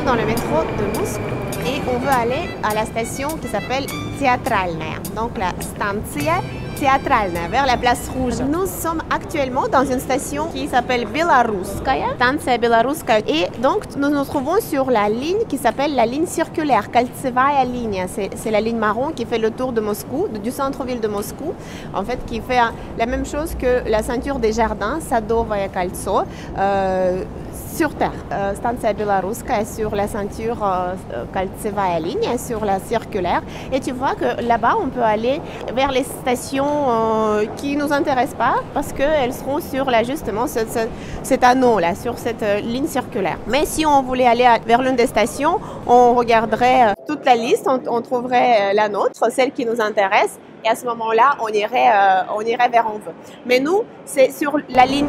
sommes dans le métro de Moscou et on veut aller à la station qui s'appelle Teatralnaya, donc la Stanция Teatralnaya, vers la place Rouge. Nous sommes actuellement dans une station qui s'appelle Belaruskaya, Stanция Belaruskaya, et donc nous nous trouvons sur la ligne qui s'appelle la ligne circulaire, Kaltsevaya ligne. C'est la ligne marron qui fait le tour de Moscou, du centre-ville de Moscou, en fait, qui fait la même chose que la ceinture des jardins, Sadovaya Kaltso, sur terre. Stanция Belaruskaya sur la ceinture Kaltsevaya ligne, sur la circulaire. Et tu vois que là-bas, on peut aller vers les stations qui ne nous intéressent pas parce qu'elles seront sur justement cet anneau-là, sur cette ligne circulaire. Mais si on voulait aller vers l'une des stations, on regarderait toute la liste, on trouverait la nôtre, celle qui nous intéresse. Et à ce moment-là, on irait vers où on veut. Mais nous, c'est sur la ligne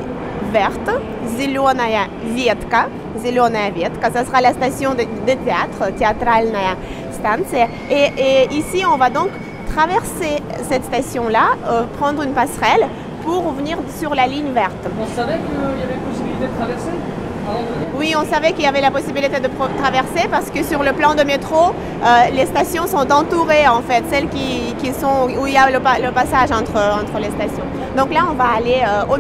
verte, Zelenaaya Vetka. Zelenaaya Vetka, ça sera la station de théâtre, Teatralnaya Stanция. Et ici, on va donc traverser cette station-là, prendre une passerelle pour venir sur la ligne verte. On savait qu'il y avait possibilité de traverser? Oui, on savait qu'il y avait la possibilité de traverser parce que sur le plan de métro, les stations sont entourées en fait, celles qui sont où il y a le passage entre les stations. Donc là, on va aller au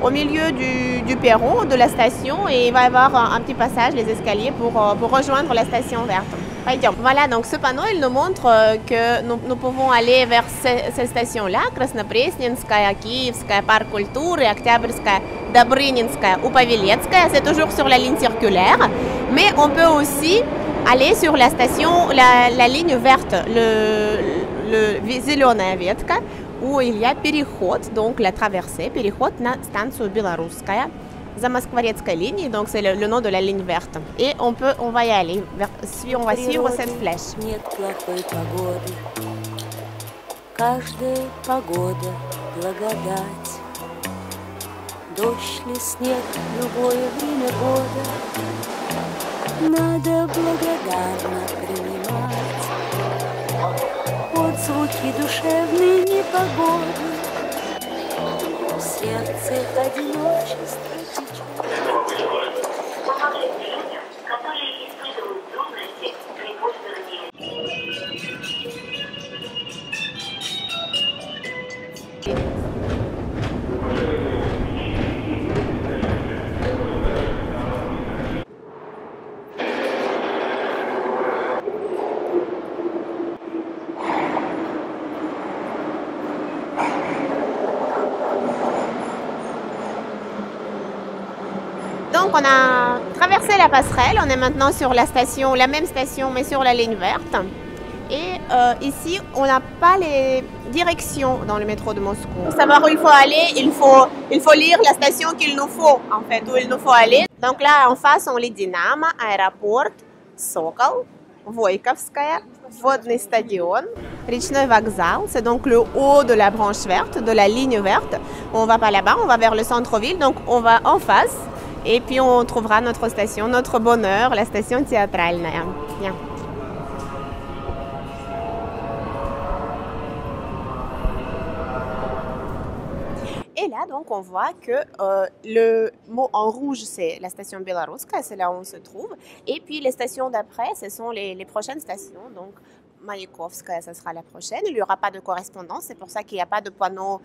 milieu du perron de la station et il va y avoir un petit passage, les escaliers pour rejoindre la station verte. Voilà, donc ce panneau, il nous montre que nous pouvons aller vers ces stations-là, Krasnopresninskaya, Kievskaya, Parc Kultury, Oktyabrskaya, Dobrynynskaya ou Paveletskaya, c'est toujours sur la ligne circulaire, mais on peut aussi aller sur la station, la ligne verte, le Zelenaaya Vetka, où il y a Переход, donc la traversée, Переход на станцию Белорусская. Zamoskvoretskaya ligne, donc c'est le nom de la ligne verte. Et on va y aller, on va suivre cette flèche. Каждая погода благодать. Дождь ли снег, любое время года надо благодарно принимать. Отзвуки душевной непогоды в сердце одиночества. Donc on a traversé la passerelle, on est maintenant sur la station, la même station mais sur la ligne verte. Et ici, on n'a pas les directions dans le métro de Moscou. Pour savoir où il faut aller, il faut lire la station qu'il nous faut, en fait, où il nous faut aller. Donc là, en face, on lit Dynamo, Aéroport, Sokol, Voïkovskaya, Vodny Stadion, Rechnoy Vokzal. C'est donc le haut de la branche verte, de la ligne verte. On va pas là-bas, on va vers le centre-ville, donc on va en face. Et puis on trouvera notre station, notre bonheur, la station Teatralnaya. Bien. Et là, donc, on voit que le mot en rouge, c'est la station Belaruskaya, c'est là où on se trouve. Et puis, les stations d'après, ce sont les prochaines stations. Donc, Mayakovskaya, ça sera la prochaine. Il n'y aura pas de correspondance, c'est pour ça qu'il n'y a pas de panneau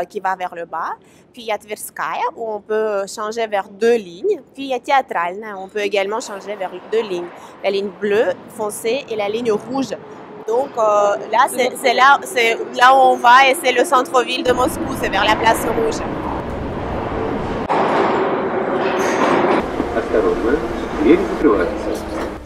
qui va vers le bas. Puis, il y a Tverskaya, où on peut changer vers 2 lignes. Puis, il y a Teatralnaya, où on peut également changer vers 2 lignes. La ligne bleue foncée et la ligne rouge. Donc là, c'est là où on va et c'est le centre-ville de Moscou, c'est vers la place Rouge. Осторожно, двери закрываются.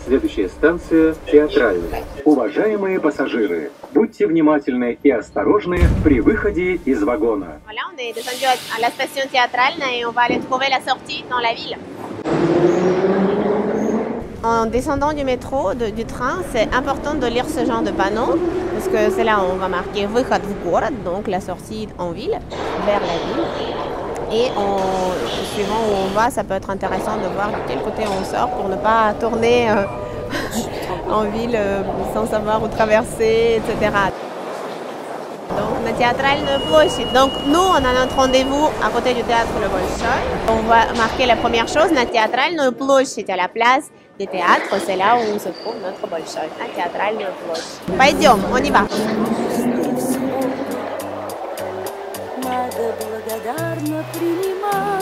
Следующая станция Театральная. Уважаемые пассажиры, будьте внимательны и осторожны при выходе из вагона. Voilà, on est descendu à la station Teatralnaya et on va aller trouver la sortie dans la ville. En descendant du métro, du train, c'est important de lire ce genre de panneau parce que c'est là où on va marquer Выход в город, donc la sortie en ville, vers la ville. Et suivant où on va, ça peut être intéressant de voir de quel côté on sort pour ne pas tourner en ville sans savoir où traverser, etc. Donc, Театральную площадь. Donc, nous, on a notre rendez-vous à côté du théâtre Le Bolchoï. On va marquer la première chose, на Театральную площадь, à la place du théâtre. C'est là où se trouve notre Bolchoï, на Театральную площадь. Пойдем, on y va. Надо благодарно принимать.